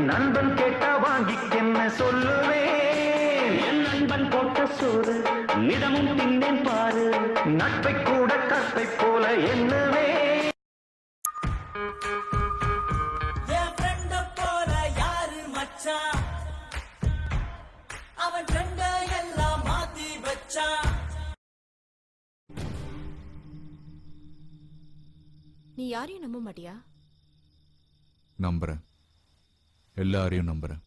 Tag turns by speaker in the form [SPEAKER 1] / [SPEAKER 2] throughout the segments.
[SPEAKER 1] நண்பன் கேட்டா வாங்கிக்கென்ன சொல்லுவேன். என் நண்பன் போட்ட சோறு நிதமும் தின்னேன் பாரு. நட்பை கூட கற்பை போல எண்ணுவே.
[SPEAKER 2] என் ஃப்ரெண்ட போல யாரு மச்சான், அவன் ஃப்ரெண்ட எல்லாம் மாத்தி வச்சான்.
[SPEAKER 3] நீ யாரையும் நம்ப மாட்டியா?
[SPEAKER 4] நம்புறேன், எல்லாரையும் நம்புறேன்.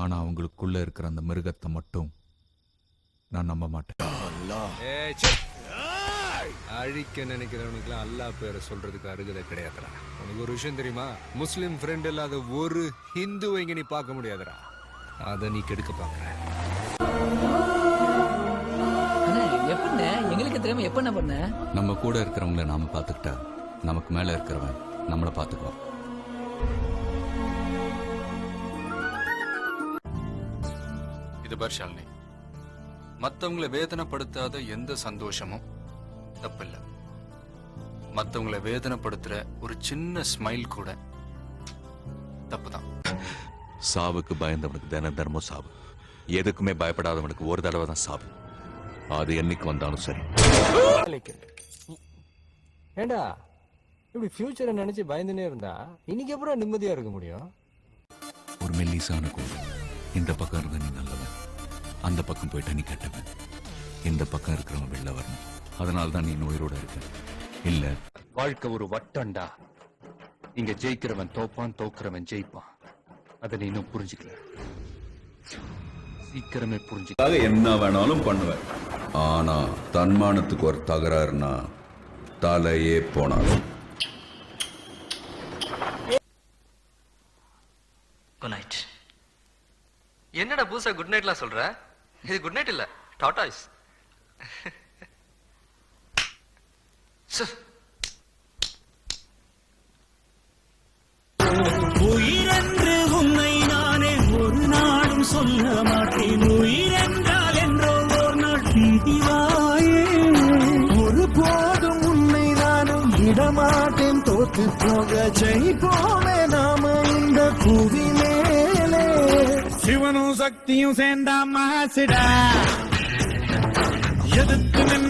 [SPEAKER 4] ஆனா அவங்களுக்குள்ள இருக்கிற அந்த மிருகத்தை மட்டும் நான் நம்ப மாட்டேன்.
[SPEAKER 5] அழிக்க நினைக்கிறவனுக்குலாம் அல்லாஹ் பேரை சொல்றதுக்கு அருகதை கிடையாதுடா. உனக்கு ஒரு விஷயம் தெரியுமா? முஸ்லிம் ஃப்ரெண்ட் இல்லாத ஒரு ஹிந்துவை இங்க நீ பார்க்க முடியாதுடா. அதை நீ கெடுக்க பாக்குற.
[SPEAKER 6] எப்பண்ண எங்களுக்கு தெரியாம எப்ப என்ன பண்ண?
[SPEAKER 4] நம்ம கூட இருக்கிறவங்கள நாம பார்த்துக்கிட்டா நமக்கு மேல இருக்கிறவன் நம்மளை பார்த்துக்குவான். இது பர்ஷாலினி, மற்றவங்களை வேதனைப்படுத்தாத எந்த சந்தோஷமும் தப்பில்லை. மற்றவங்களை வேதனைப்படுத்துற ஒரு சின்ன ஸ்மைல் கூட தப்புதான். சாவுக்கு பயந்தவனுக்கு தின தினமும் சாவு, எதுக்குமே பயப்படாதவனுக்கு ஒரு தடவை தான் சாவு. அது என்னைக்கு வந்தாலும் சரி.
[SPEAKER 5] ஏண்டா இப்படி ஃபியூச்சரை நினைச்சு பயந்துனே இருந்தா இன்னைக்கு அப்புறம் நிம்மதியா இருக்க முடியும்?
[SPEAKER 4] ஒரு மெல்லிசான கோடு, இந்த பக்கம் இருந்த நீ நல்லவன், அந்த பக்கம் போயிட்டா நீ கெட்டவன். இந்த பக்கம் இருக்கிறவன் வெளில வரணும். அதனால தான் நீ உயிரோட இருக்க. இல்ல, வாழ்க்கை ஒரு வட்டண்டா. இங்க ஜெயிக்கிறவன் தோப்பான், தோக்குறவன் ஜெயிப்பான். அதை நீ இன்னும் புரிஞ்சுக்கல. சீக்கிரமே புரிஞ்சுக்க.
[SPEAKER 7] என்ன வேணாலும் பண்ணுவேன். ஆனா தன்மானத்துக்கு ஒரு தகராறுனா தலையே போனாலும்.
[SPEAKER 8] Good night. என்னடா புதுசா குட் நைட்லாம் சொல்ற? இது குட் நைட் இல்ல, டாடாய்ஸ்.
[SPEAKER 2] உயிரென்று உன்னை நானே ஒரு நாளும் சொல்ல மாட்டேன். உயிரென்றால் என்றோ ஒரு நாள் பீதிவாயே. ஒரு போதும் உன்னை நானும் விடமாட்டேன். தோத்து போக ஜெயிப்போமே நாம இந்த புவி மேலே. சிவனும் சக்தியும் சேர்ந்தா மாசிடா. எதிர்த்து நின்ன